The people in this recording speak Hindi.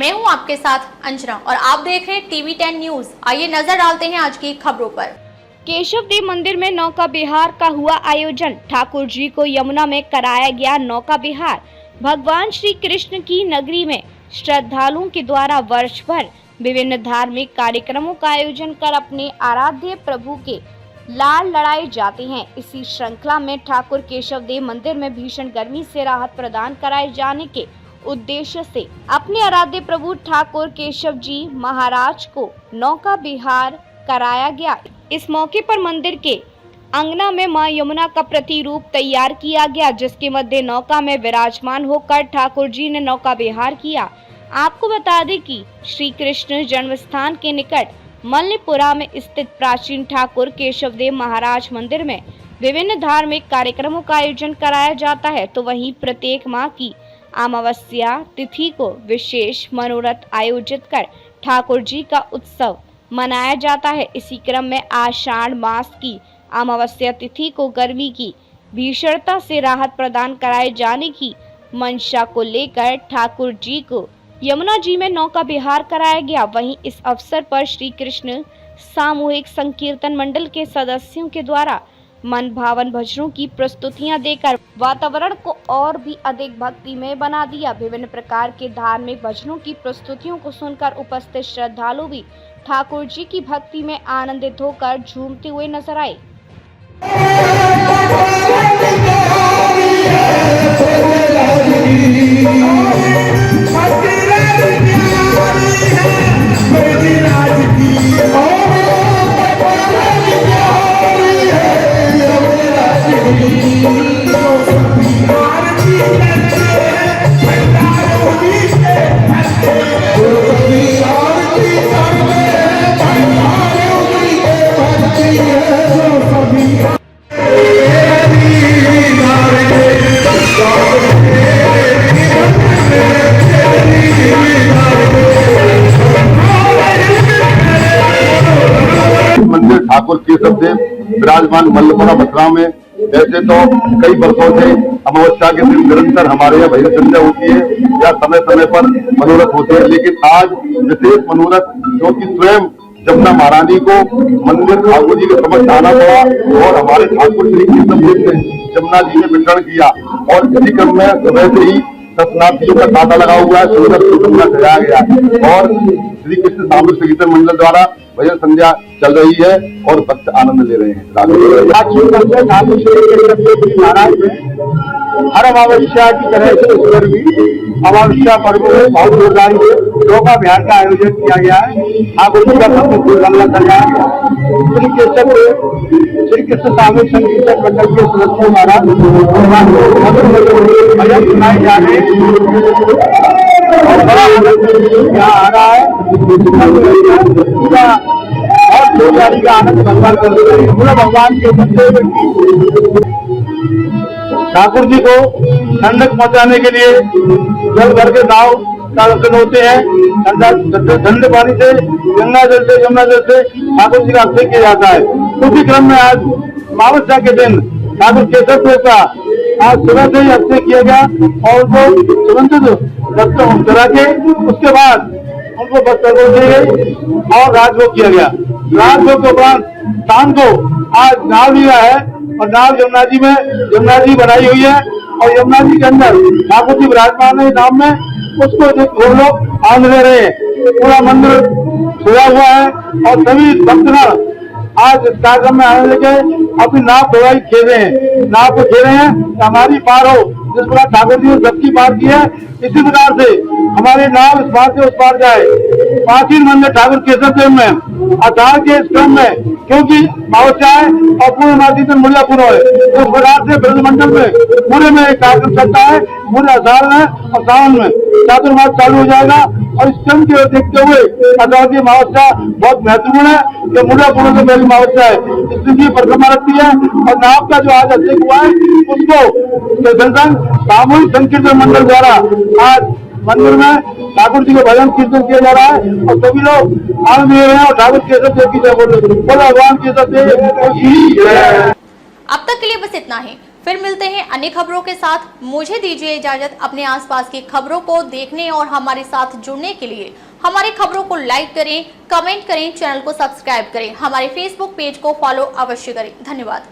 मैं हूं आपके साथ अंजना और आप देख रहे हैं टीवी10 न्यूज। आइए नजर डालते हैं आज की खबरों पर। केशव देव मंदिर में नौका विहार का हुआ आयोजन। ठाकुर जी को यमुना में कराया गया नौका विहार। भगवान श्री कृष्ण की नगरी में श्रद्धालुओं के द्वारा वर्ष भर विभिन्न धार्मिक कार्यक्रमों का आयोजन कर अपने आराध्य प्रभु के लाल लड़ाए जाते हैं। इसी श्रृंखला में ठाकुर केशव देव मंदिर में भीषण गर्मी से राहत प्रदान कराए जाने के उद्देश्य से अपने आराध्य प्रभु ठाकुर केशव जी महाराज को नौका विहार कराया गया। इस मौके पर मंदिर के अंगना में मां यमुना का प्रतिरूप तैयार किया गया, जिसके मध्य नौका में विराजमान होकर ठाकुर जी ने नौका विहार किया। आपको बता दें कि श्री कृष्ण जन्म स्थान के निकट मल्लपुरा में स्थित प्राचीन ठाकुर केशव देव महाराज मंदिर में विभिन्न धार्मिक कार्यक्रमों का आयोजन कराया जाता है। तो वहीं प्रत्येक माह की अमावस्या तिथि को विशेष मनोरथ आयोजित कर ठाकुर जी का उत्सव मनाया जाता है। इसी क्रम में आषाढ़ मास की अमावस्या तिथि को गर्मी की भीषणता से राहत प्रदान कराए जाने की मंशा को लेकर ठाकुर जी को यमुना जी में नौका विहार कराया गया। वहीं इस अवसर पर श्री कृष्ण सामूहिक संकीर्तन मंडल के सदस्यों के द्वारा मन भावन भजनों की प्रस्तुतियां देकर वातावरण को और भी अधिक भक्तिमय बना दिया। विभिन्न प्रकार के धार्मिक भजनों की प्रस्तुतियों को सुनकर उपस्थित श्रद्धालु भी ठाकुर जी की भक्ति में आनंदित होकर झूमते हुए नजर आए। मंदिर ठाकुर केशव देव विराजमान मल्लपुरा बसरा में वैसे तो कई वर्षों से अमावस्या के दिन निरंतर हमारे यहाँ भजन संध्या होती है या समय समय पर मनोरथ होते हैं, लेकिन आज विशेष मनोरथ जो कि स्वयं जमुना महारानी को मंदिर ठाकुर जी के समक्ष आना पड़ा और हमारे ठाकुर श्री केशव देव ने जमुना जी में विचरण किया और इसी क्रम में सुबह से ही दर्शनार्थियों का तांता लगा हुआ है, सुंदर सुंदर सजाया गया और श्री कृष्ण सामूहिक संकीर्तन मंडल द्वारा भजन संध्या चल रही है और भक्त आनंद ले रहे हैं। हर अमावस्या की तरह से इस पर भी अमावस्या पर्व में बहुत जोरदारी से नौका विहार का आयोजन किया गया है। ठाकुर जी का भव्य सजाया गया। श्री कृष्ण सामूहिक संकीर्तन मंडल के सदस्यों द्वारा भजन सुनाए जा रहे और बड़ा आनंद यहाँ आ रहा है। पूरा और जोरदारी का आनंद भगवान कर रहे हैं। पूरा भगवान के मंदिर ठाकुर जी को ठंडक पहुंचाने के लिए जल भर के नाव का रक्षण होते हैं। ठंडे पानी से गंगा जल से यमुना जल से ठाकुर जी का अभिषेक किया जाता है। उसी क्रम में आज अमावस्या के दिन ठाकुर केशव देव का आज सुबह से ही अभिषेक किया गया और उनको सुगंधित वस्त्र चढ़ा के उसके बाद उनको वस्त्र दिए गए और राजभोग किया गया। राजभोग के उपरांत शाम को आज नाव लिया है और नाव यमुना जी बनाई हुई है और यमुना जी के अंदर ठाकुर जी विराजमान है नाम में, उसको हम लोग आनंद ले रहे हैं। पूरा मंदिर सजा हुआ है और सभी भक्तगण आज इस कार्यक्रम में आने लेके अपनी नाव प्रवाही खेल रहे हैं। नाव को खेल रहे हैं हमारी पार हो, जिस प्रकार ठाकुर जी ने सबकी पार की है इसी प्रकार से हमारी नाव इस पार से उस पार जाए। प्राचीन मंदिर ठाकुर केशव देव में आधार के इस क्रम में क्योंकि अमावस्या है और पूर्णमासी दिन मुड़िया पूरा है, उस प्रकार से ब्रजमंडल में पूरे में एक कार्यक्रम चलता है। पूरे आषाढ़ में और सावन में चातुर्मास चालू हो जाएगा और इस क्रम को देखते हुए आषाढ़ की अमावस्या बहुत महत्वपूर्ण है कि मुड़िया पूरा से पहली अमावस्या है, इसकी परिक्रमा रखती है और नाव का जो आज अभिषेक हुआ है उसको सामूहिक संकीर्तन मंडल द्वारा आज मंदिर में ठाकुर जी को भजन कीर्तन किया जा रहा है और सभी लोग आनंद ले रहे हैं और ठाकुर केशव देव की जय बोल रहे हैं। भगवान केशव देव। अब तक के लिए बस इतना ही। फिर मिलते हैं अन्य खबरों के साथ। मुझे दीजिए इजाजत। अपने आसपास की खबरों को देखने और हमारे साथ जुड़ने के लिए हमारी खबरों को लाइक करें, कमेंट करें, चैनल को सब्सक्राइब करें, हमारे फेसबुक पेज को फॉलो अवश्य करें। धन्यवाद।